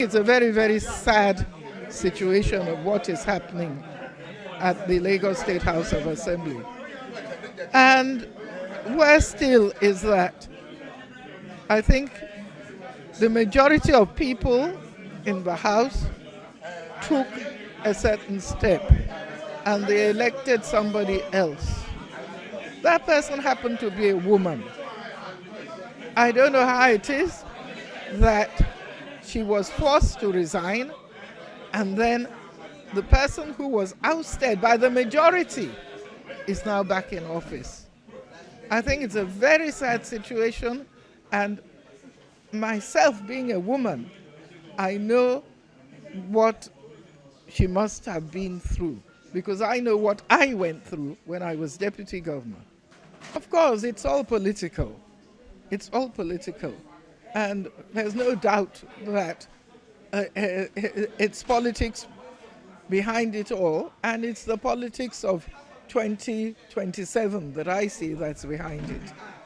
It's a very, very sad situation of what is happening at the Lagos State House of Assembly. And worse still is that I think the majority of people in the House took a certain step and they elected somebody else. That person happened to be a woman. I don't know how it is that she was forced to resign, and then the person who was ousted by the majority is now back in office. I think it's a very sad situation, and myself being a woman, I know what she must have been through, because I know what I went through when I was deputy governor. Of course, it's all political. It's all political. And there's no doubt that it's politics behind it all, and it's the politics of 2027 that I see that's behind it.